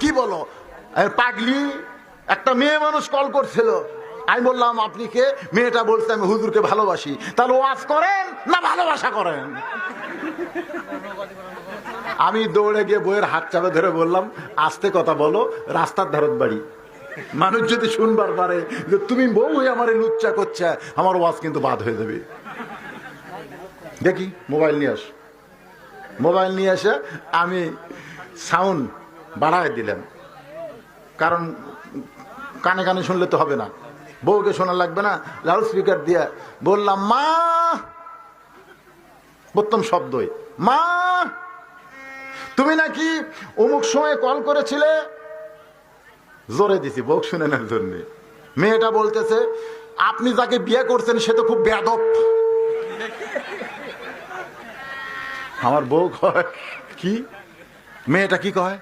কি বলো পাগলি, একটা মেয়ে মানুষ কল করছিল, আমি বললাম আপনি কে? মেয়েটা বলছে আমি হুজুরকে ভালোবাসি। তাহলে ওয়াজ করেন না ভালোবাসা করেন? আমি দৌড়ে গিয়ে বইয়ের হাত চাপে ধরে বললাম আস্তে কথা বলো, রাস্তার ধারত বাড়ি, মানুষ যদি শুনবার পারে যে তুমি বউ হয়ে আমার লুচ্চা করছে, আমার ওয়াজ কিন্তু বাদ হয়ে যাবে। দেখি মোবাইল নিয়ে আস। মোবাইল নিয়ে এসে আমি সাউন্ড বাড়ায় দিলাম, কারণ কানে কানে শুনলে তো হবে না, বউকে শোনা লাগবে না। লাউড স্পিকার দিয়ে বললাম মা, প্রথম শব্দই মা, তুমি নাকি অমুক সময় কল করেছিলে। জোরে দিছি বউ শুনে নেওয়ার জন্য। মেয়েটা বলতেছে আপনি যাকে বিয়ে করছেন সে তো খুব বেয়াদব। আমার বউ কয় কি? মেয়েটা কি কয়?